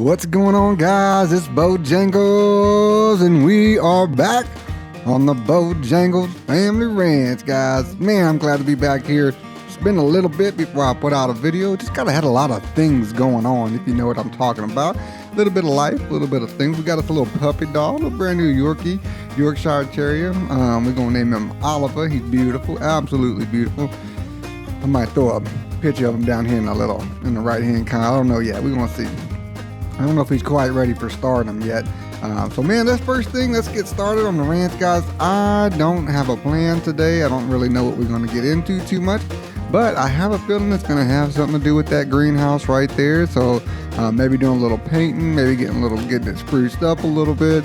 What's going on, guys? It's Bojangles, and we are back on the Bojangles Family Ranch, guys. Man, I'm glad to be back here. It's been a little bit before I put out a video. Just kind of had a lot of things going on, if you know what I'm talking about. A little bit of life, a little bit of things. We got us a little puppy dog, a brand new Yorkie, Yorkshire Terrier. We're gonna name him Oliver. He's beautiful, absolutely beautiful. I might throw a picture of him down here in the right hand corner. I don't know yet. We're gonna see. I don't know if he's quite ready for stardom yet. So man, that's first thing. Let's get started on the ranch, guys. I don't have a plan today. I don't really know what we're going to get into too much, but I have a feeling it's going to have something to do with that greenhouse right there. So maybe doing a little painting, maybe getting it spruced up a little bit.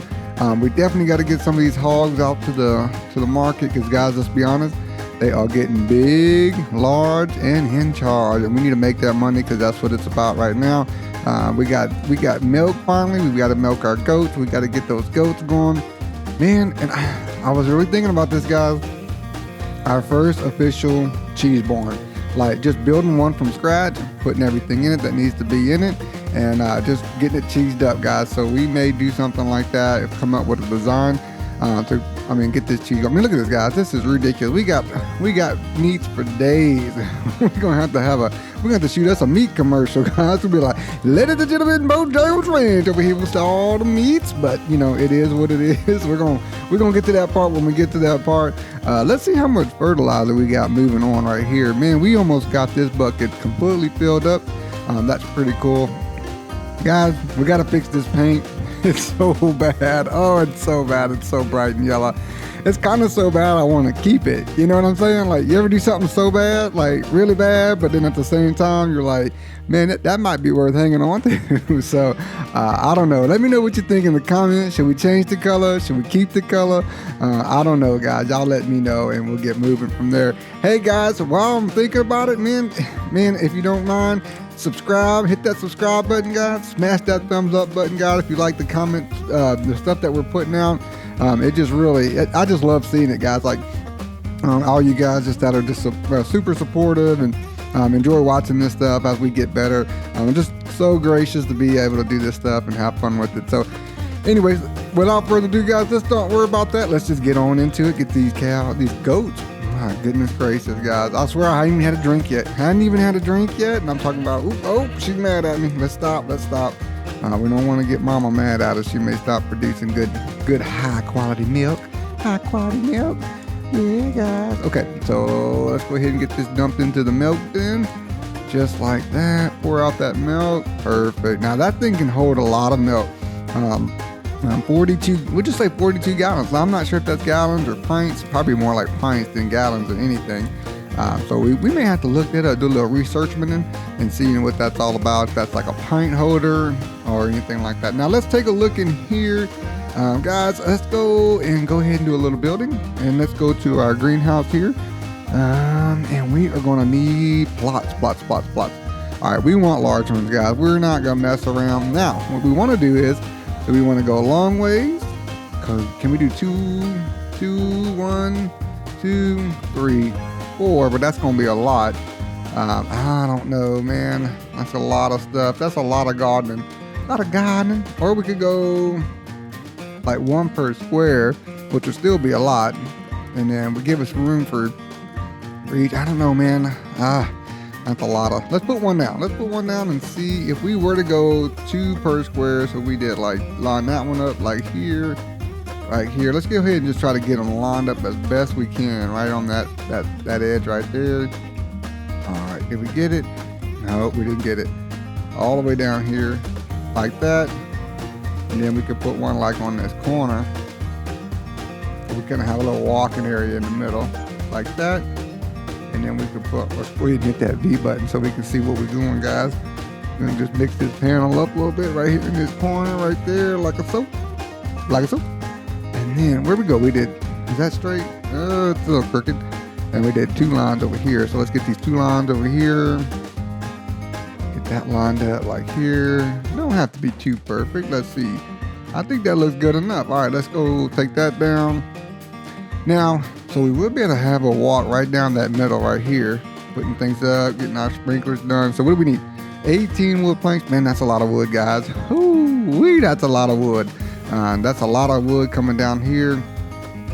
We definitely got to get some of these hogs out to the market, because guys, let's be honest, they are getting big, large, and in charge, and we need to make that money, because that's what it's about right now. We got milk finally. We've got to milk our goats. We got to get those goats going, man. And I was really thinking about this, guys. Our first official cheese barn, like just building one from scratch, putting everything in it that needs to be in it, and just getting it cheesed up, guys. So we may do something like that, come up with a design to get this cheese. I mean, look at this, guys. This is ridiculous. We got meats for days. We're gonna have to shoot us a meat commercial, guys. We'll be like, ladies and gentlemen, Bojangles Ranch over here with all the meats. But you know, it is what it is. We're gonna get to that part when we get to that part. Let's see how much fertilizer we got moving on right here. Man, we almost got this bucket completely filled up. That's pretty cool, guys. We got to fix this paint. It's so bad. Oh, it's so bad. It's so bright and yellow. It's kind of so bad I want to keep it. You know what I'm saying? Like, you ever do something so bad, like really bad, but then at the same time, you're like, man, that might be worth hanging on to. So, I don't know. Let me know what you think in the comments. Should we change the color? Should we keep the color? I don't know, guys. Y'all let me know, and we'll get moving from there. Hey, guys, while I'm thinking about it, man, if you don't mind, subscribe, hit that subscribe button, guys. Smash that thumbs up button, guys, if you like the comments, the stuff that we're putting out. I just love seeing it, guys. Like, all you guys just that are just super supportive and enjoy watching this stuff as we get better. I'm just so gracious to be able to do this stuff and have fun with it. So anyways, without further ado, guys, let's don't worry about that. Let's just get on into it. Get these goats. My goodness gracious, guys. I swear I haven't even had a drink yet. And I'm talking about, she's mad at me. Let's stop. We don't want to get mama mad at us. She may stop producing good high quality milk. Yeah, guys. Okay, so let's go ahead and get this dumped into the milk then. Just like that. Pour out that milk. Perfect. Now that thing can hold a lot of milk. 42, we'll just say 42 gallons. Now, I'm not sure if that's gallons or pints. Probably more like pints than gallons or anything. So we may have to look that up, do a little research and see what that's all about. If that's like a pint holder or anything like that. Now let's take a look in here. Guys, let's go ahead and do a little building. And let's go to our greenhouse here. And we are going to need plots. All right, we want large ones, guys. We're not going to mess around. Now, what we want to do is, we want to go a long ways. Can we do 1, 2, 3, 4? But that's going to be a lot. I don't know, man. That's a lot of stuff. That's a lot of gardening. Or we could go like 1 per square, which would still be a lot. And then we give us room for each. I don't know, man. That's a lot of. Let's put one down. And see if we were to go 2 per square. So we did like line that one up like here, right here. Let's go ahead and just try to get them lined up as best we can, right on that edge right there. All right, did we get it? No, we didn't get it. All the way down here, like that. And then we could put one like on this corner. So we kind of have a little walking area in the middle, like that. And then we can let's go ahead and hit that V button so we can see what we're doing, guys. We're gonna just mix this panel up a little bit right here in this corner right there, like a soap. And then where we go, is that straight? It's a little crooked. And we did 2 lines over here. So let's get these 2 lines over here. Get that lined up like here. Don't have to be too perfect. Let's see. I think that looks good enough. All right, let's go take that down. Now, so we will be able to have a walk right down that middle right here, putting things up, getting our sprinklers done. So what do we need? 18 wood planks. Man, that's a lot of wood, guys. Ooh, that's a lot of wood. That's a lot of wood coming down here.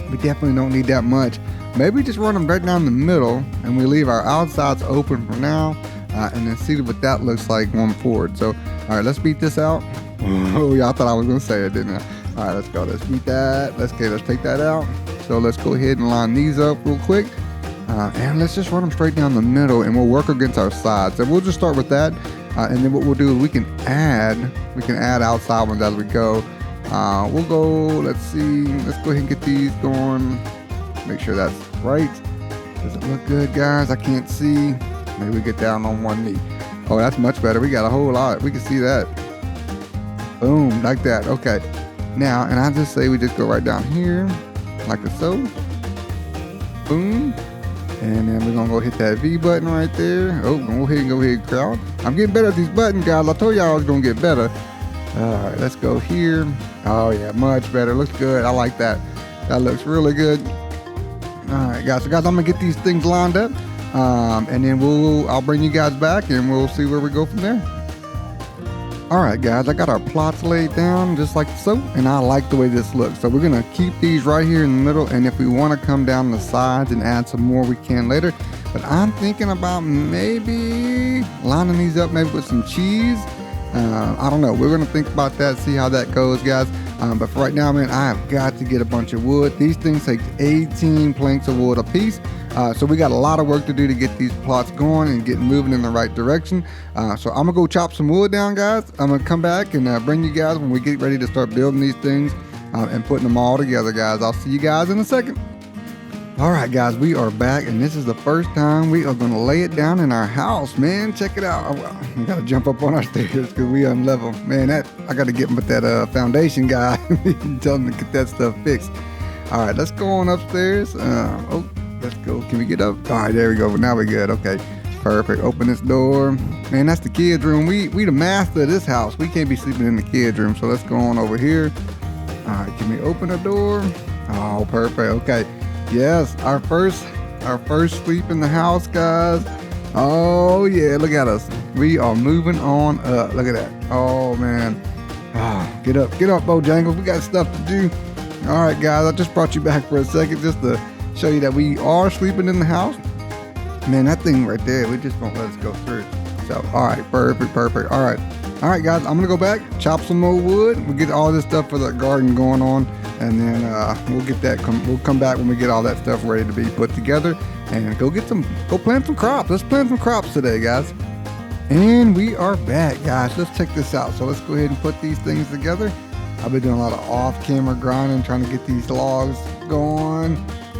We definitely don't need that much. Maybe just run them right down the middle, and we leave our outsides open for now, and then see what that looks like going forward. So, all right, let's beat this out. Oh, y'all thought I was gonna say it, didn't I? All right, let's go. Let's beat that. Let's take that out. So let's go ahead and line these up real quick, and let's just run them straight down the middle, and we'll work against our sides. And we'll just start with that, and then what we'll do is we can add outside ones as we go. We'll go. Let's see. Let's go ahead and get these going. Make sure that's right. Does it look good, guys? I can't see. Maybe we get down on one knee. Oh, that's much better. We got a whole lot. We can see that. Boom, like that. Okay. Now, and I just say we just go right down here, like so. Boom. And then we're gonna go hit that V button right there. Oh, go ahead, crowd. I'm getting better at these buttons, guys. I told y'all I was gonna get better. All right, let's go here. Oh yeah, much better. Looks good. I like that. That looks really good. All right, guys. So guys, I'm gonna get these things lined up, and then I'll bring you guys back, and we'll see where we go from there. All right, guys, I got our plots laid down just like so, and I like the way this looks. So we're gonna keep these right here in the middle, and if we want to come down the sides and add some more, we can later. But I'm thinking about maybe lining these up maybe with some cheese. I don't know. We're gonna think about that, see how that goes, guys. But for right now, man, I have got to get a bunch of wood. These things take 18 planks of wood a piece. So we got a lot of work to do to get these plots going and get moving in the right direction. So I'm gonna go chop some wood down, guys. I'm gonna come back and bring you guys when we get ready to start building these things and putting them all together, guys. I'll see you guys in a second. All right, guys, we are back, and this is the first time we are gonna lay it down in our house, man. Check it out. We gotta jump up on our stairs because we unlevel. Man, I gotta get with that foundation guy and tell him to get that stuff fixed. All right, let's go on upstairs. Let's go. Can we get up? All right, there we go. Now we're good. Okay, perfect. Open this door. Man, that's the kids' room. We the master of this house. We can't be sleeping in the kids' room, so let's go on over here. All right, can we open the door? Oh, perfect. Okay. Yes, our first sleep in the house, guys. Oh yeah, look at us. We are moving on up. Look at that. Oh man. Oh, get up, Bojangles. We got stuff to do. All right, guys. I just brought you back for a second just to show you that we are sleeping in the house. Man, that thing right there, we just won't let us go through. So, all right, perfect. All right, guys. I'm gonna go back, chop some more wood. We'll get all this stuff for the garden going on. And then we'll get that. We'll come back when we get all that stuff ready to be put together, and go plant some crops. Let's plant some crops today, guys. And we are back, guys. Let's check this out. So let's go ahead and put these things together. I've been doing a lot of off-camera grinding, trying to get these logs going.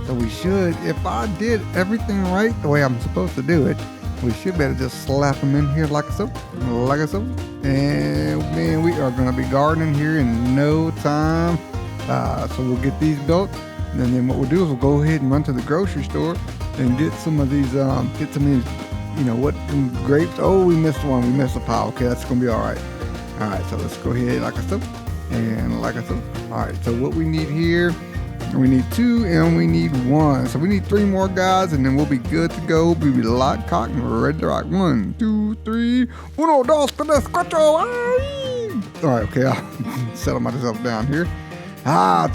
So we should, if I did everything right the way I'm supposed to do it, we should better just slap them in here like so. And man, we are gonna be gardening here in no time. So we'll get these built, and then what we'll do is we'll go ahead and run to the grocery store and get some of these, grapes. Oh, we missed one. We missed a pile. Okay, that's gonna be all right. All right, so let's go ahead like so, and like so. All right, so what we need here, we need 2 and we need 1. So we need 3 more, guys, and then we'll be good to go. We'll be locked, cocked, and ready to rock. 1, 2, 3. 1, 2, 3, 4. All right, okay, I'll settle myself down here.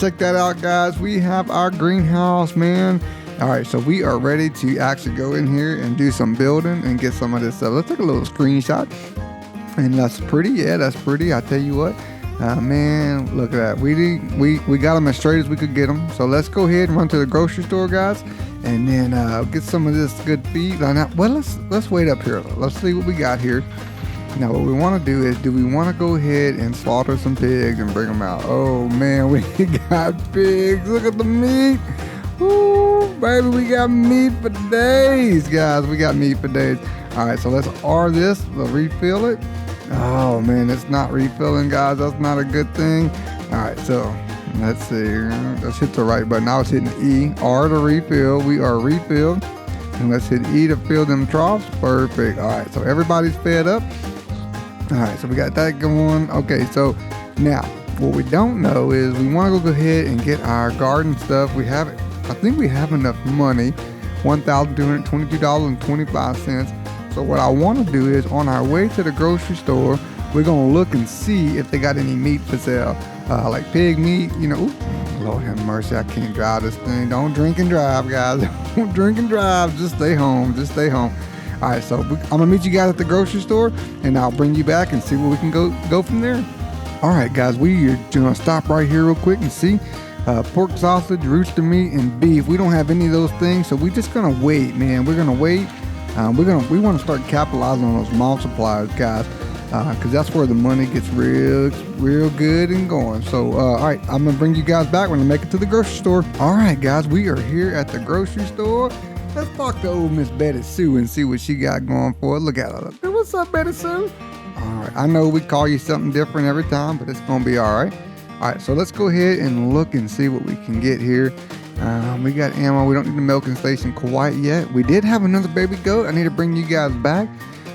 Check that out, guys. We have our greenhouse, man. All right, so we are ready to actually go in here and do some building and get some of this stuff. Let's take a little screenshot. And that's pretty. Yeah, that's pretty. I tell you what, man, look at that. We got them as straight as we could get them. So let's go ahead and run to the grocery store, guys, and then get some of this good feed. Well, let's wait up here. Let's see what we got here. Now, what we want to do is, do we want to go ahead and slaughter some pigs and bring them out? Oh, man, we got pigs. Look at the meat. Ooh, baby, we got meat for days, guys. We got meat for days. All right, so let's R this. We'll refill it. Oh, man, it's not refilling, guys. That's not a good thing. All right, so let's see. Let's hit the right button. I was hitting E. R to refill. We are refilled. And let's hit E to fill them troughs. Perfect. All right, so everybody's fed up. All right, so we got that going. Okay, so now what we don't know is we want to go ahead and get our garden stuff. I think we have enough money, $1,222.25. So what I want to do is on our way to the grocery store, we're going to look and see if they got any meat for sale, like pig meat, you know. Ooh, Lord have mercy, I can't drive this thing. Don't drink and drive, guys. Don't drink and drive. Just stay home. Just stay home. All right, so I'm going to meet you guys at the grocery store, and I'll bring you back and see where we can go from there. All right, guys, we are going to stop right here real quick and see. Pork sausage, rooster meat, and beef. We don't have any of those things, so we're just going to wait, man. We're going to wait. We want to start capitalizing on those multipliers, guys, because that's where the money gets real good and going. So, all right, I'm going to bring you guys back when I make it to the grocery store. All right, guys, we are here at the grocery store. Let's talk to old Miss Betty Sue and see what she got going for. Look at her. Hey, what's up, Betty Sue? All right, I know we call you something different every time, but it's going to be all right. All right, so let's go ahead and look and see what we can get here. We got ammo. We don't need the milking station quite yet. We did have another baby goat. I need to bring you guys back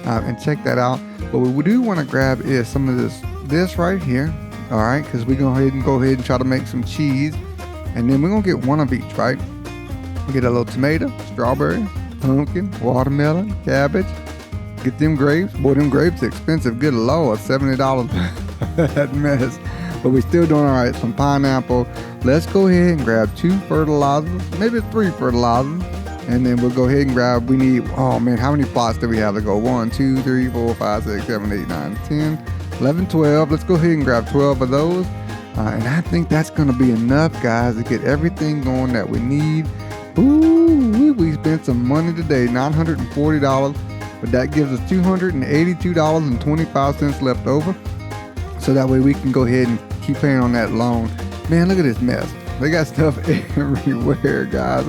and check that out. But what we do want to grab is some of this right here. All right, because we're going to go ahead and try to make some cheese. And then we're going to get one of each, right? We get a little tomato, strawberry, pumpkin, watermelon, cabbage. Get them grapes. Boy, them grapes are expensive. Good Lord, $70 that mess. But we're still doing all right. Some pineapple. Let's go ahead and grab 2 fertilizers, maybe 3 fertilizers. And then we'll go ahead and grab, we need, oh man, how many plots do we have to go? 1, 2, 3, 4, 5, 6, 7, 8, 9, 10, 11, 12. Let's go ahead and grab 12 of those. And I think that's going to be enough, guys, to get everything going that we need. Ooh, we spent some money today, $940. But that gives us $282.25 left over. So that way we can go ahead and keep paying on that loan. Man, look at this mess. They got stuff everywhere, guys.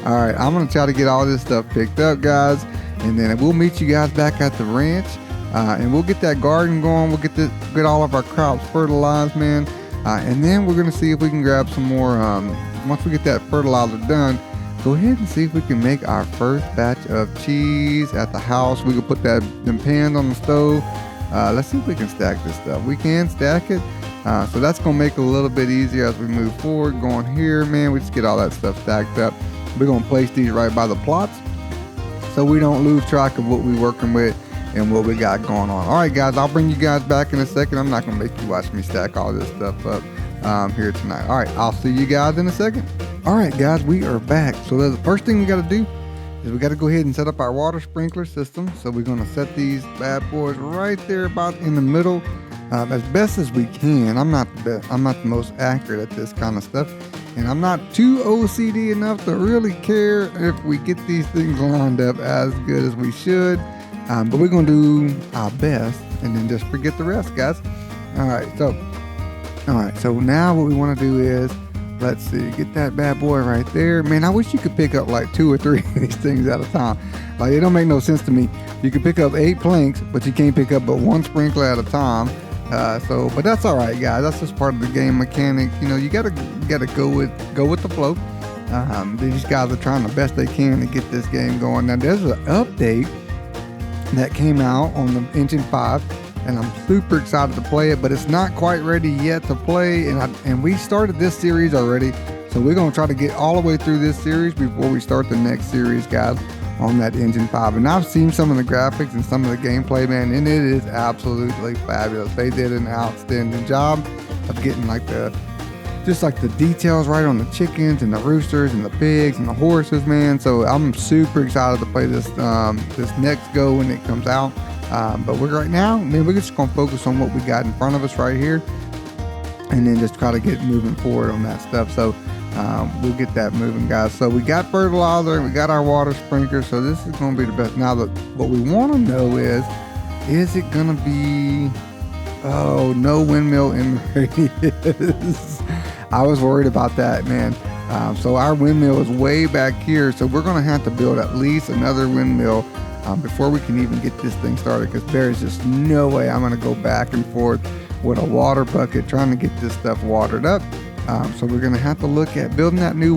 All right, I'm going to try to get all this stuff picked up, guys. And then we'll meet you guys back at the ranch. And we'll get that garden going. We'll get all of our crops fertilized, man. And then we're going to see if we can grab some more. Once we get that fertilizer done, go ahead and see if we can make our first batch of cheese at the house. We can put them pans on the stove. Let's see if we can stack this stuff. We can stack it. So that's going to make it a little bit easier as we move forward. Going here, man, we just get all that stuff stacked up. We're going to place these right by the plots so we don't lose track of what we're working with and what we got going on. All right, guys, I'll bring you guys back in a second. I'm not going to make you watch me stack all this stuff up here tonight. All right, I'll see you guys in a second. All right, guys, we are back. So the first thing we got to do is we got to go ahead and set up our water sprinkler system. So we're going to set these bad boys right there about in the middle as best as we can. I'm not the most accurate at this kind of stuff, and I'm not too OCD enough to really care if we get these things lined up as good as we should. But we're going to do our best and then just forget the rest, guys. All right, so now what we want to do is, let's see, get that bad boy right there. Man, I wish you could pick up like 2 or 3 of these things at a time. Like, it don't make no sense to me. You can pick up 8 planks, but you can't pick up but 1 sprinkler at a time. But that's all right, guys. That's just part of the game mechanic. You know, you gotta go with the flow. These guys are trying the best they can to get this game going. Now, there's an update that came out on the Engine 5. And I'm super excited to play it, but it's not quite ready yet to play. And we started this series already, so we're gonna try to get all the way through this series before we start the next series, guys, on that Engine 5. And I've seen some of the graphics and some of the gameplay, man, and it is absolutely fabulous. They did an outstanding job of getting like the details right on the chickens and the roosters and the pigs and the horses, man. So I'm super excited to play this next go when it comes out. But right now, man, we're just going to focus on what we got in front of us right here and then just try to get moving forward on that stuff. So we'll get that moving, guys. So we got fertilizer, we got our water sprinkler. So this is going to be the best. Now, what we want to know is it going to be, oh, no windmill in radius. I was worried about that, man. So our windmill is way back here. So we're going to have to build at least another windmill before we can even get this thing started, because there's just no way I'm going to go back and forth with a water bucket trying to get this stuff watered up. So we're going to have to look at building that new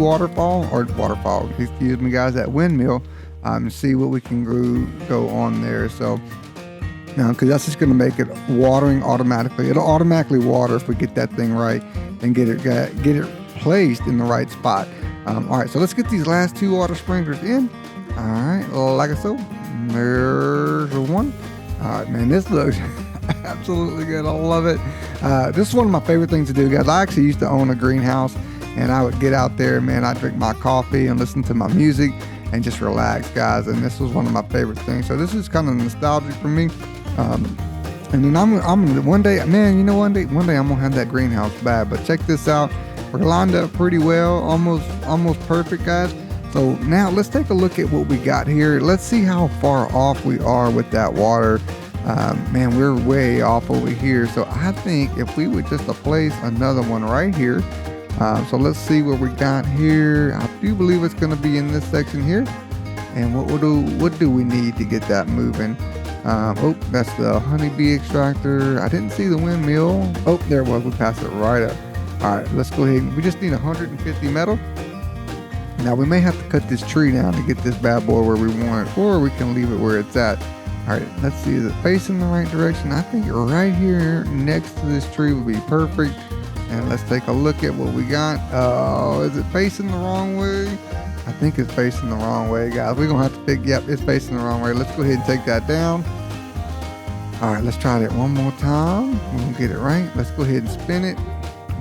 excuse me, guys, that windmill, and see what we can go on there. So, because that's just going to make it watering automatically. It'll automatically water if we get that thing right and get it placed in the right spot. All right, so let's get these last 2 water sprinklers in. All right, like I said, There's one. All right, man, this looks absolutely good. I love it. This is one of my favorite things to do, guys. I actually used to own a greenhouse, and I would get out there, man. I'd drink my coffee and listen to my music and just relax, guys. And this was one of my favorite things. So this is kind of nostalgic for me. And then I'm one day, man. You know, one day I'm gonna have that greenhouse bad. But check this out. We're lined up pretty well, almost perfect, guys. So now let's take a look at what we got here. Let's see how far off we are with that water. Man, we're way off over here. So I think if we would just place another one right here. So let's see what we got here. I do believe it's going to be in this section here. And what do we need to get that moving? Oh, that's the honeybee extractor. I didn't see the windmill. Oh, there it was. We passed it right up. All right, let's go ahead. We just need 150 metal. Now we may have to cut this tree down to get this bad boy where we want it, or we can leave it where it's at. All right, let's see, is it facing the right direction? I think right here next to this tree would be perfect. And let's take a look at what we got. Oh, is it facing the wrong way? I think it's facing the wrong way, guys. We're gonna have to pick, yep, it's facing the wrong way. Let's go ahead and take that down. All right, let's try that one more time. We're gonna get it right. Let's go ahead and spin it.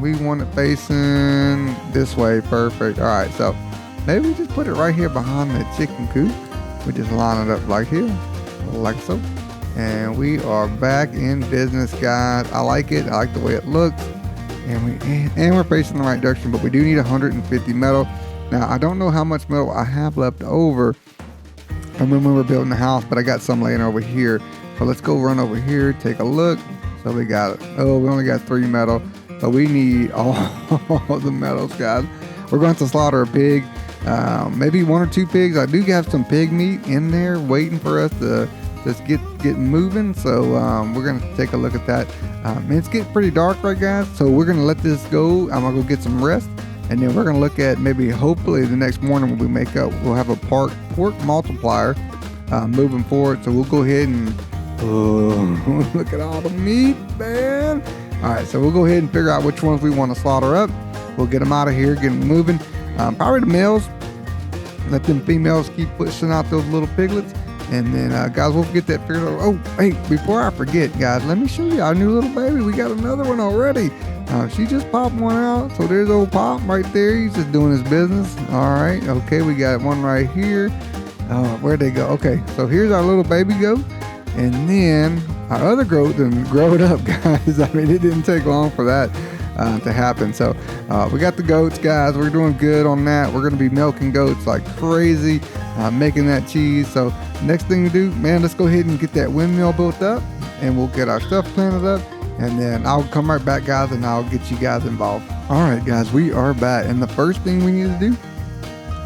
We want it facing this way, perfect. All right, so maybe we just put it right here behind the chicken coop. We just line it up like here, like so. And we are back in business, guys. I like it. I like the way it looks. And we're facing the right direction, but we do need 150 metal. Now, I don't know how much metal I have left over from when we were building the house, but I got some laying over here. So let's go run over here, take a look. So we got it. Oh, we only got 3 metal. So we need all the metals, guys. We're going to slaughter a pig. Maybe 1 or 2 pigs. I do have some pig meat in there waiting for us to just get moving. So we're going to take a look at that. It's getting pretty dark, right, guys? So we're going to let this go. I'm going to go get some rest. And then we're going to look at maybe hopefully the next morning when we make up, we'll have a pork multiplier moving forward. So we'll go ahead and look at all the meat, man. All right, so we'll go ahead and figure out which ones we want to slaughter up. We'll get them out of here, get them moving. Probably the males. Let them females keep pushing out those little piglets. And then, guys, we'll get that figured out. Oh, hey, before I forget, guys, let me show you our new little baby. We got another one already. She just popped one out. So there's old Pop right there. He's just doing his business. All right. Okay, we got one right here. Where'd they go? Okay, so here's our little baby goat. And then our other goat done growed up, guys. I mean, it didn't take long for that to happen. So we got the goats, guys. We're doing good on that. We're going to be milking goats like crazy, making that cheese. So next thing to do, man, let's go ahead and get that windmill built up, and we'll get our stuff planted up. And then I'll come right back, guys, and I'll get you guys involved. All right, guys, we are back. And the first thing we need to do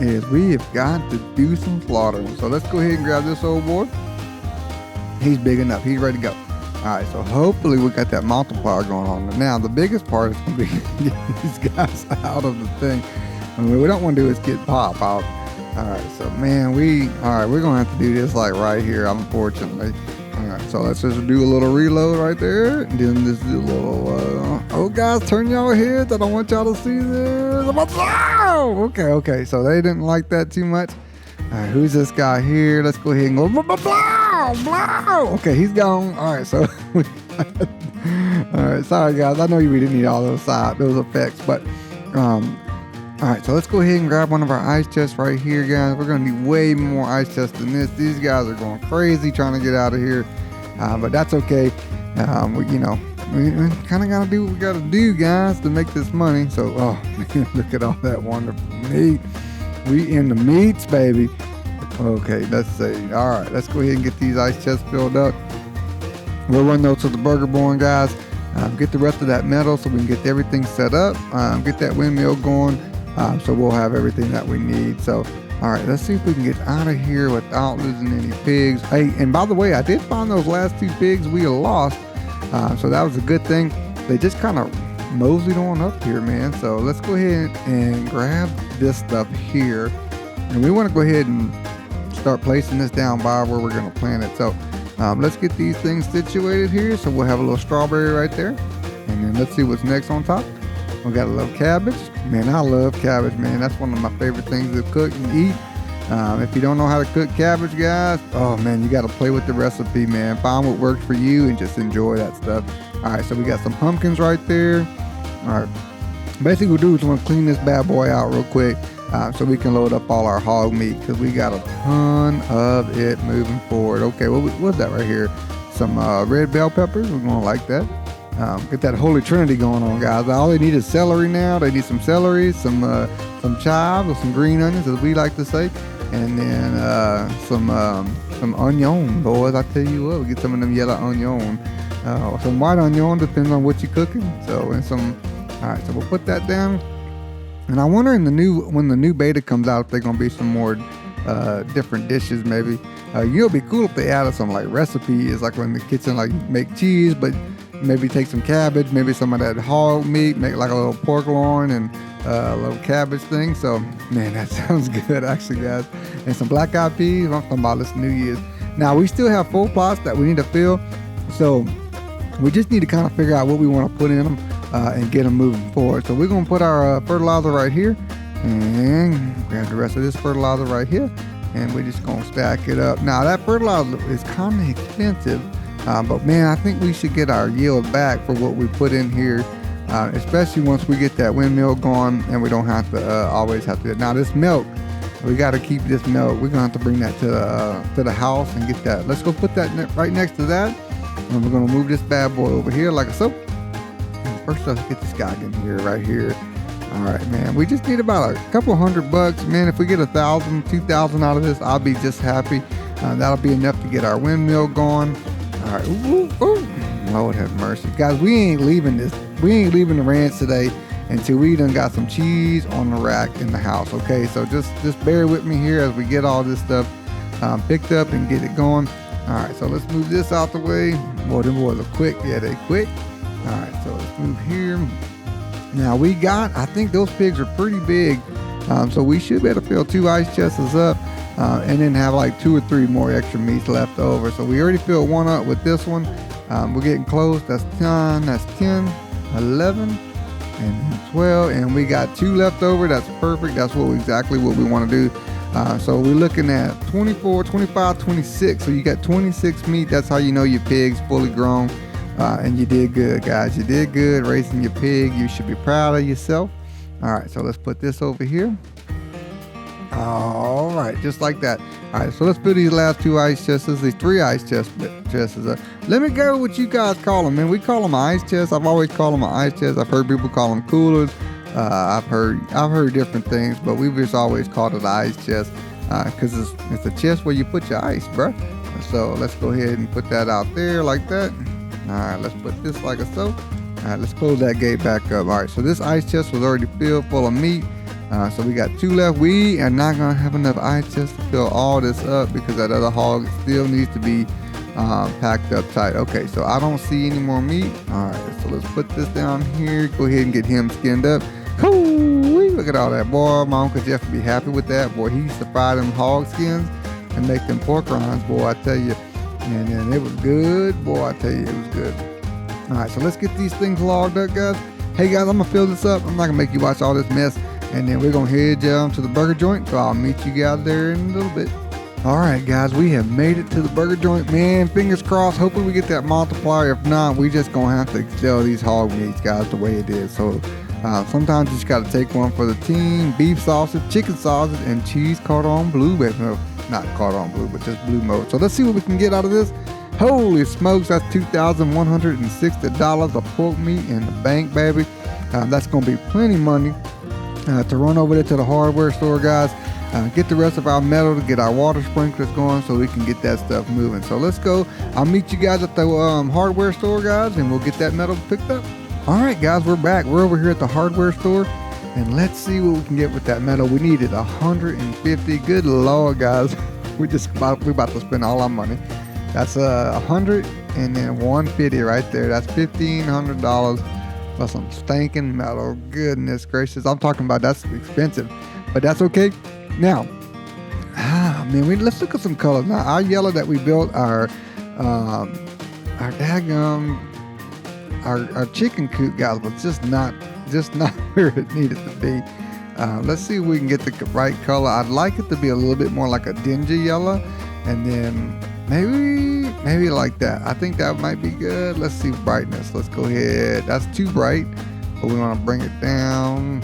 is we have got to do some slaughtering. So let's go ahead and grab this old boy. He's big enough. He's ready to go. All right, so hopefully we got that multiplier going on. Now, the biggest part is going to be getting these guys out of the thing. I mean, what we don't want to do is get Pop out. All right, so, man, we're going to have to do this like right here, unfortunately. All right, so let's just do a little reload right there. And then just do a little, oh, guys, turn y'all heads. I don't want y'all to see this. Okay. So they didn't like that too much. All right, who's this guy here? Let's go ahead and go. Okay, he's gone. All right, so. All right, sorry, guys. I know we didn't need all those effects, but. All right, so let's go ahead and grab one of our ice chests right here, guys. We're going to need way more ice chests than this. These guys are going crazy trying to get out of here, but that's okay. We kind of got to do what we got to do, guys, to make this money. So, look at all that wonderful meat. We in the meats, baby. Okay, let's see. All right, let's go ahead and get these ice chests filled up. We'll run those to the burger barn, guys. Get the rest of that metal so we can get everything set up. Get that windmill going. So we'll have everything that we need. So, all right, let's see if we can get out of here without losing any pigs. Hey, and by the way, I did find those last 2 pigs we lost. So that was a good thing. They just kind of moseyed on up here, man. So let's go ahead and grab this stuff here. And we want to go ahead and start placing this down by where we're going to plant it. So let's get these things situated here. So we'll have a little strawberry right there. And then let's see what's next on top. We got a little cabbage. Man, I love cabbage, man. That's one of my favorite things to cook and eat. If you don't know how to cook cabbage, guys, oh man, you got to play with the recipe, man. Find what works for you and just enjoy that stuff. All right, so we got some pumpkins right there. All right, basically what we'll do is we're gonna clean this bad boy out real quick so we can load up all our hog meat because we got a ton of it moving forward. Okay, what's that right here? Some red bell peppers. We're gonna like that. Get that holy trinity going on, guys. All they need is celery now. They need some celery, some chives, or some green onions, as we like to say, and then some onion, boys. I tell you what, we get some of them yellow onion, some white onion, depending on what you're cooking. So and some. All right, so we'll put that down. And I wonder when the new beta comes out, if they're gonna be some more different dishes, maybe. It'd be cool if they added some like recipes, like when the kitchen like make cheese, but maybe take some cabbage, maybe some of that hog meat, make like a little pork loin and a little cabbage thing. So man, that sounds good actually, guys. And some black eyed peas. I'm talking about this New Year's. Now we still have full plots that we need to fill, so we just need to kind of figure out what we want to put in them and get them moving forward. So we're gonna put our fertilizer right here, and grab the rest of this fertilizer right here, and we're just gonna stack it up. Now that fertilizer is kind of expensive, but man, I think we should get our yield back for what we put in here, especially once we get that windmill going and we don't have to always have to. Now this milk, we got to keep this milk. We're gonna have to bring that to the house and get that. Let's go put that right next to that, and we're gonna move this bad boy over here like so. First, let's get this guy in here, right here. All right, man. We just need about a couple $100, man. If we get 1,000, 2,000 out of this, I'll be just happy. That'll be enough to get our windmill going. All right. Ooh, ooh. Lord have mercy, guys. We ain't leaving this. We ain't leaving the ranch today until we done got some cheese on the rack in the house. Okay, so just bear with me here as we get all this stuff picked up and get it going. All right, so let's move this out the way. Boy, them boys are quick. Yeah, they quick. All right, so let's move here. Now I think those pigs are pretty big, so we should be able to fill 2 ice chests up and then have like 2 or 3 more extra meats left over. So we already filled one up with this one. We're getting close. That's 10, 11, and 12, and we got 2 left over. That's perfect. That's exactly what we want to do. So we're looking at 24, 25, 26. So you got 26 meat. That's how you know your pig's fully grown. And you did good, guys. You did good raising your pig. You should be proud of yourself. All right, so let's put this over here. All right, just like that. All right, so let's put these last 2 ice chests, these 3 ice chests up. Let me go what you guys call them, man. We call them ice chests. I've always called them an ice chest. I've heard people call them coolers. I've heard different things, but we've just always called it an ice chest because it's a chest where you put your ice, bro. So let's go ahead and put that out there like that. All right, let's put this like so. All right, let's close that gate back up. All right, so this ice chest was already filled full of meat. So we got 2 left. We are not gonna have enough ice chests to fill all this up because that other hog still needs to be packed up tight. Okay, so I don't see any more meat. All right, so let's put this down here. Go ahead and get him skinned up. Cool, look at all that, boy. My Uncle Jeff would be happy with that. Boy, he used to fry them hog skins and make them pork rinds, boy, I tell you. And then it was good, boy, I tell you, it was good. All right, so let's get these things logged up, guys. Hey, guys, I'm gonna fill this up. I'm not gonna make you watch all this mess, and then we're gonna head down to the burger joint. So I'll meet you guys there in a little bit. All right, guys, we have made it to the burger joint, man. Fingers crossed. Hopefully we get that multiplier. If not, we just gonna have to sell these hog meats, guys, the way it is. So sometimes you just gotta take one for the team. Beef sausage, chicken sausage, and cheese cordon bleu. No, not cordon bleu, but just blue mode. So let's see what we can get out of this. Holy smokes, that's $2,160 of pork meat in the bank, baby. That's gonna be plenty of money to run over there to the hardware store, guys. Get the rest of our metal to get our water sprinklers going so we can get that stuff moving. So let's go. I'll meet you guys at the hardware store, guys, and we'll get that metal picked up. All right, guys, we're back. We're over here at the hardware store, and let's see what we can get with that metal. We needed 150. Good Lord, guys. We about to spend all our money. That's 100 and then 150 right there. That's $1,500 for some stinking metal. Goodness gracious. I'm talking about that's expensive, but that's okay. Now, man, let's look at some colors. Now, our yellow that we built, our chicken coop, guys, was just not where it needed to be. Let's see if we can get the right color. I'd like it to be a little bit more like a dingy yellow, and then maybe like that. I think that might be good. Let's see brightness. Let's go ahead. That's too bright, but we want to bring it down.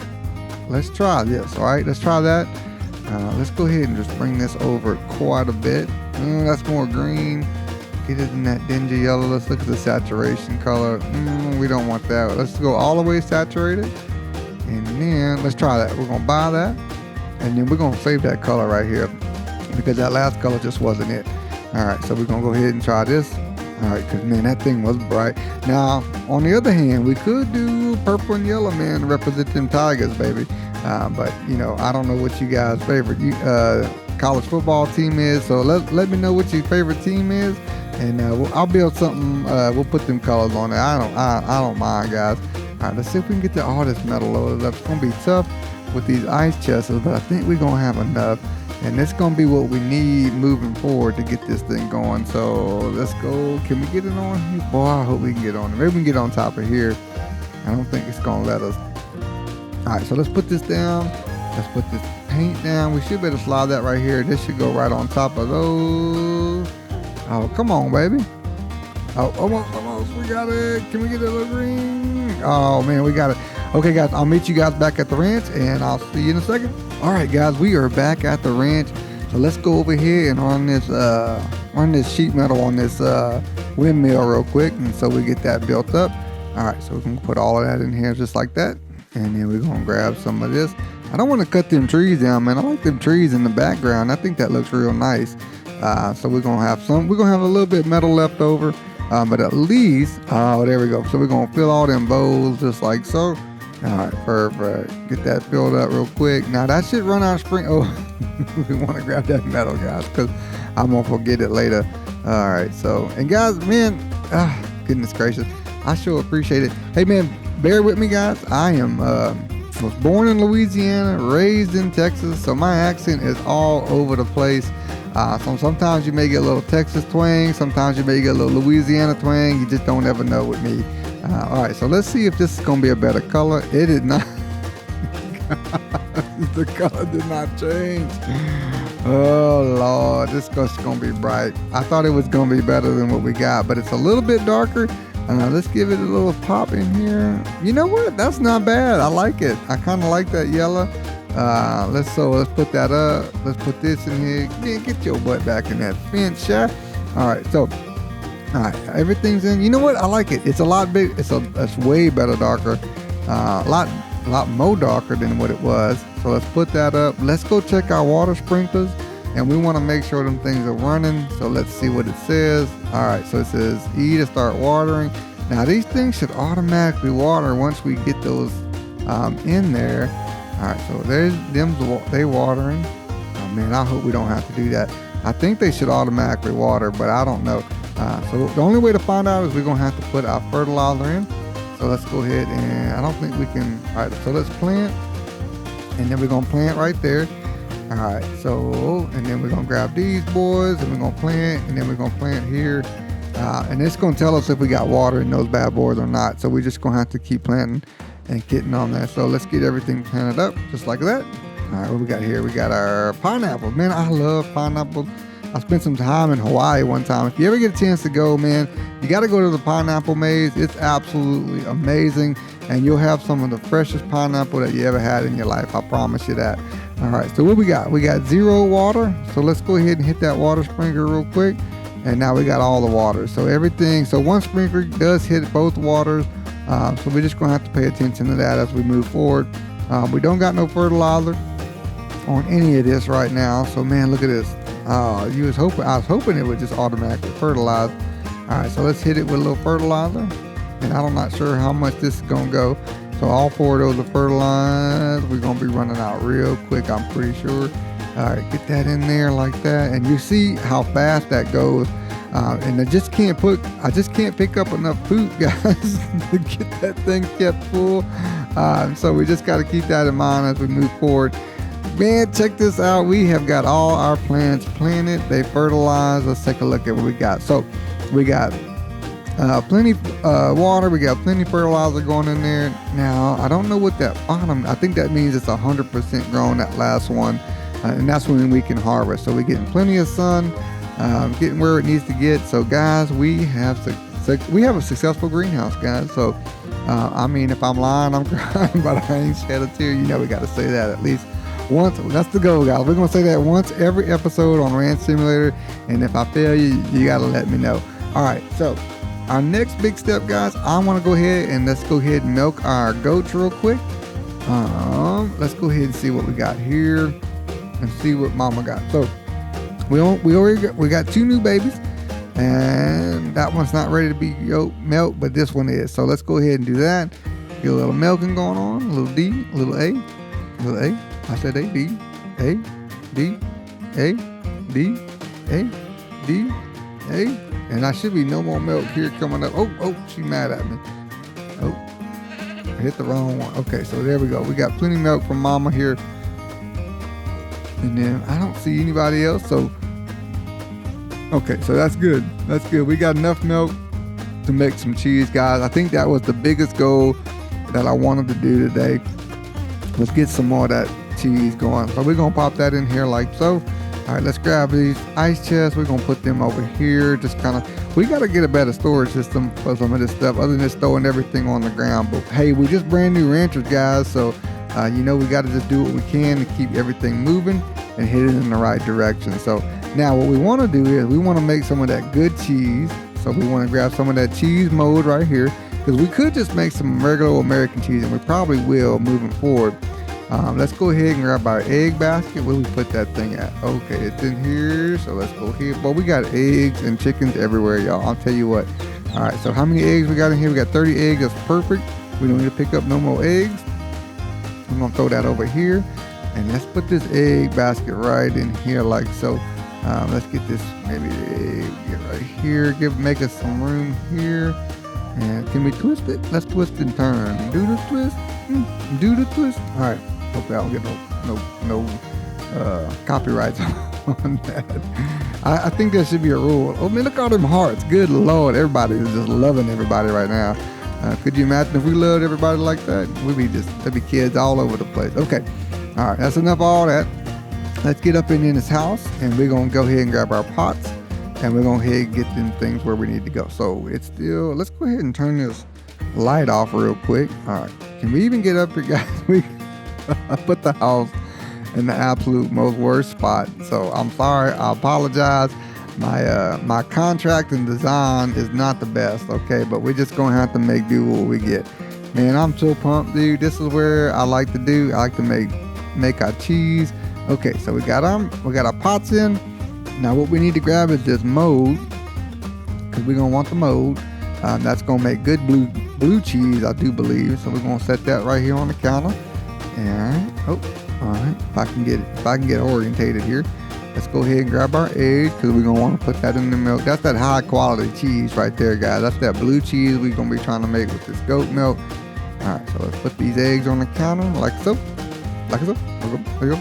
Let's try this. All right, let's try that. Let's go ahead and just bring this over quite a bit. That's more green. Get it in that dingy yellow. Let's look at the saturation color. We don't want that. Let's go all the way saturated. And then let's try that. We're going to buy that. And then we're going to save that color right here, because that last color just wasn't it. All right, so we're going to go ahead and try this. All right, because, man, that thing was bright. Now, on the other hand, we could do purple and yellow, man, to represent them Tigers, baby. But, you know, I don't know what you guys' favorite college football team is. So let me know what your favorite team is. And I'll build something. We'll put them colors on there. I don't mind, guys. All right, let's see if we can get all this metal loaded up. It's going to be tough with these ice chests, but I think we're going to have enough. And it's going to be what we need moving forward to get this thing going. So let's go. Can we get it on here? Boy, I hope we can get on it. Maybe we can get on top of here. I don't think it's going to let us. All right, so let's put this down. Let's put this paint down. We should be able to slide that right here. This should go right on top of those. Oh, come on, baby. Oh, almost. We got it. Can we get a little green? Oh, man, we got it. Okay, guys, I'll meet you guys back at the ranch, and I'll see you in a second. All right, guys, we are back at the ranch. So let's go over here and run this sheet metal on this windmill real quick, and so we get that built up. All right, so we can put all of that in here just like that, and then we're gonna grab some of this. I don't want to cut them trees down, man. I like them trees in the background. I think that looks real nice. So we're gonna have a little bit of metal left over, but at least, there we go. So we're gonna fill all them bowls just like so. All right, perfect. Get that filled up real quick. Now that should run out of spring. Oh, we want to grab that metal, guys, because I'm gonna forget it later. All right, so, and guys, man, goodness gracious, I sure appreciate it. Hey, man, bear with me, guys. I am was born in Louisiana, raised in Texas, so my accent is all over the place. So sometimes you may get a little Texas twang, sometimes you may get a little Louisiana twang. You just don't ever know with me. All right, so let's see if this is going to be a better color. It did not. The color did not change. Oh, Lord, this is going to be bright. I thought it was going to be better than what we got, but it's a little bit darker. Let's give it a little pop in here. You know what? That's not bad. I like it. I kind of like that yellow. Let's put that up. Let's put this in here. Yeah, get your butt back in that fence, yeah. All right, so. All right, everything's in. You know what? I like it. It's a lot big. It's way better darker. A lot more darker than what it was. So let's put that up. Let's go check our water sprinklers, and we want to make sure them things are running. So let's see what it says. All right, so it says E to start watering. Now these things should automatically water once we get those in there. All right, so there's them. They watering. Oh man, I hope we don't have to do that. I think they should automatically water, but I don't know. So the only way to find out is we're going to have to put our fertilizer in. So let's go ahead and I don't think we can. All right, so let's plant. And then we're going to plant right there. All right, so, and then we're going to grab these boys and we're going to plant. And then we're going to plant here. And it's going to tell us if we got water in those bad boys or not. So we're just going to have to keep planting and getting on there. So let's get everything planted up just like that. All right, what we got here? We got our pineapples. Man, I love pineapples. I spent some time in Hawaii one time. If you ever get a chance to go, man, you got to go to the pineapple maze. It's absolutely amazing, and you'll have some of the freshest pineapple that you ever had in your life. I promise you that. All right, so what we got? We got 0 water. So let's go ahead and hit that water sprinkler real quick, and now we got all the water. So everything. So one sprinkler does hit both waters. So we're just gonna have to pay attention to that as we move forward. We don't got no fertilizer on any of this right now. So man, look at this. I was hoping it would just automatically fertilize. All right, so let's hit it with a little fertilizer. And I'm not sure how much this is gonna go. So all 4 of those are fertilized. We're gonna be running out real quick, I'm pretty sure. All right, get that in there like that. And you see how fast that goes. And I just can't pick up enough poop, guys, to get that thing kept full. So we just got to keep that in mind as we move forward. Man, check this out. We have got all our plants planted. They fertilized. Let's take a look at what we got. So we got Plenty water. We got plenty fertilizer going in there. Now, I don't know what that bottom, I think that means it's 100% grown, that last one. And that's when we can harvest. So we're getting plenty of sun, getting where it needs to get. So guys, we have a successful greenhouse, guys. So, I mean, if I'm lying, I'm crying, but I ain't shed a tear. You know, we got to say that at least once. That's the goal, guys. We're going to say that once every episode on Ranch Simulator. And if I fail you, you got to let me know. All right. So our next big step, guys, I want to go ahead and let's go ahead and milk our goats real quick. Let's go ahead and see what we got here and see what Mama got. So we got 2 new babies, and that one's not ready to be milk, but this one is. So let's go ahead and do that. Get a little milking going on. A little D, a little A, a little A. I said A, D, A, D, A, D, A, D, A. And I should be no more milk here coming up. Oh, she's mad at me. Oh, I hit the wrong one. Okay, so there we go. We got plenty of milk from Mama here. And then I don't see anybody else. So, okay, so that's good. That's good. We got enough milk to make some cheese, guys. I think that was the biggest goal that I wanted to do today. Let's get some more of that cheese going. So we're going to pop that in here like so. All right, let's grab these ice chests. We're going to put them over here. Just kind of, we got to get a better storage system for some of this stuff other than just throwing everything on the ground. But hey, we're just brand new ranchers, guys. So, you know, we got to just do what we can to keep everything moving and hit it in the right direction. So now what we want to do is we want to make some of that good cheese. So we want to grab some of that cheese mold right here, because we could just make some regular American cheese, and we probably will moving forward. Let's go ahead and grab our egg basket. Where we put that thing at? Okay, it's in here. So let's go here. Well, we got eggs and chickens everywhere, y'all. I'll tell you what. All right, so how many eggs we got in here? We got 30 eggs. That's perfect. We don't need to pick up no more eggs. I'm gonna throw that over here, and let's put this egg basket right in here like so. Let's get this, maybe the egg get right here. Make us some room here. And can we twist it? Let's twist and turn. Do the twist. Do the twist. All right. Hopefully I don't get no copyrights on that. I think that should be a rule. Oh man, look at all them hearts. Good Lord, everybody is just loving everybody right now. Could you imagine if we loved everybody like that? There'd be kids all over the place. Okay. All right. That's enough of all that. Let's get up in this house, and we're going to go ahead and grab our pots, and we're going to go ahead and get them things where we need to go. So it's still, let's go ahead and turn this light off real quick. All right. Can we even get up here, guys? We put the house in the absolute most worst spot. So I'm sorry. I apologize. My contract and design is not the best, okay? But we're just going to have to make do what we get. Man, I'm so pumped, dude. This is where I like to do. I like to make our cheese. Okay, so we got our pots in. Now what we need to grab is this mold, because we're gonna want the mold. That's gonna make good blue cheese, I do believe. So we're gonna set that right here on the counter. And all right. If I can get orientated here, let's go ahead and grab our eggs, because we're gonna want to put that in the milk. That's that high quality cheese right there, guys. That's that blue cheese we're gonna be trying to make with this goat milk. All right, so let's put these eggs on the counter like so, like so. There we go.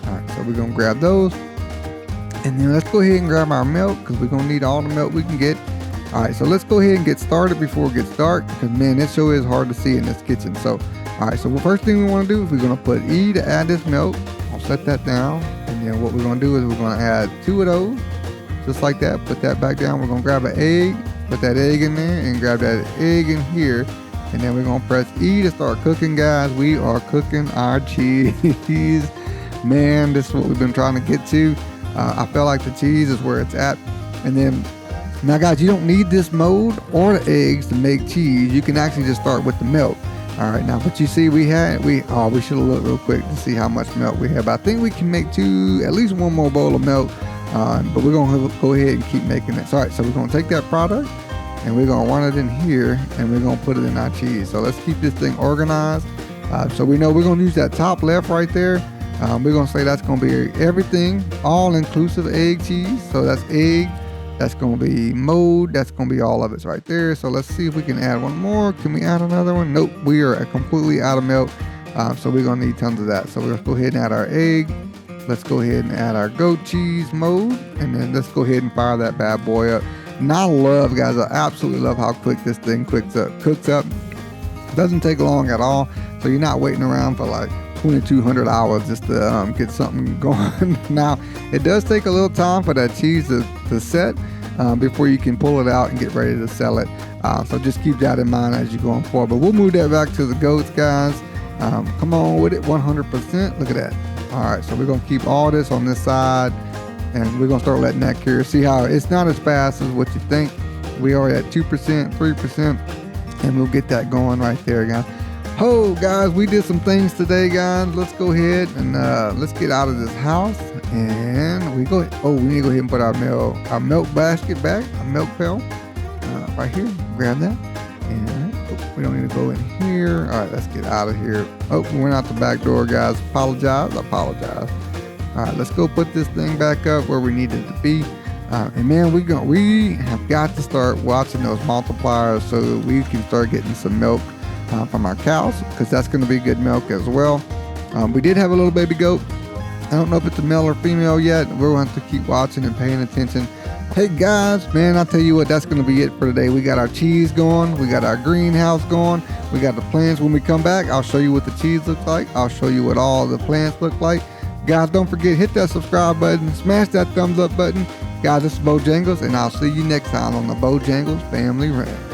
All right, so we're gonna grab those, and then let's go ahead and grab our milk, because we're gonna need all the milk we can get. All right, so let's go ahead and get started before it gets dark, because man, this show is hard to see in this kitchen. So, all right, so the first thing we want to do is we're gonna put E to add this milk. I'll set that down, and then what we're gonna do is we're gonna add 2 of those, just like that. Put that back down. We're gonna grab an egg, put that egg in there, and grab that egg in here, and then we're gonna press E to start cooking, guys. We are cooking our cheese. Man, this is what we've been trying to get to. I feel like the cheese is where it's at. And then, now guys, you don't need this mold or the eggs to make cheese. You can actually just start with the milk. All right, now, but you see, we should have looked real quick to see how much milk we have. But I think we can make at least 1 more bowl of milk. But we're gonna go ahead and keep making it. All right, so we're gonna take that product, and we're gonna run it in here, and we're gonna put it in our cheese. So let's keep this thing organized. So we know we're gonna use that top left right there. We're gonna say that's gonna be everything, all inclusive egg cheese. So that's egg, that's gonna be mold, that's gonna be all of it right there. So let's see if we can add 1 more. Can we add another one? Nope, we are completely out of milk. So we're gonna need tons of that. So we're gonna go ahead and add our egg. Let's go ahead and add our goat cheese mold, and then let's go ahead and fire that bad boy up. And I love, guys, I absolutely love how quick this thing cooks up. Doesn't take long at all, so you're not waiting around for like 2,200 hours just to get something going. Now, it does take a little time for that cheese to set before you can pull it out and get ready to sell it. So just keep that in mind as you're going forward. But we'll move that back to the goats, guys. Come on with it, 100%. Look at that. All right, so we're gonna keep all this on this side, and we're gonna start letting that cure. See how it's not as fast as what you think. We are at 2%, 3%, and we'll get that going right there, guys. Oh, guys, we did some things today, guys. Let's go ahead and let's get out of this house, and we go. Oh, we need to go ahead and put our milk basket back, our milk pail, right here. Grab that, and we don't need to go in here. All right, let's get out of here. Oh, we went out the back door, guys. Apologize. All right, let's go put this thing back up where we need it to be. And man, we have got to start watching those multipliers so that we can start getting some milk from our cows, because that's going to be good milk as well. We did have a little baby goat. I don't know if it's a male or female yet. We're going to have to keep watching and paying attention. Hey guys, man, I'll tell you what, that's going to be it for today. We got our cheese going. We got our greenhouse going. We got the plants. When we come back, I'll show you what the cheese looks like. I'll show you what all the plants look like. Guys, don't forget, hit that subscribe button. Smash that thumbs up button. Guys, this is Bojangles, and I'll see you next time on the Bojangles Family Ranch.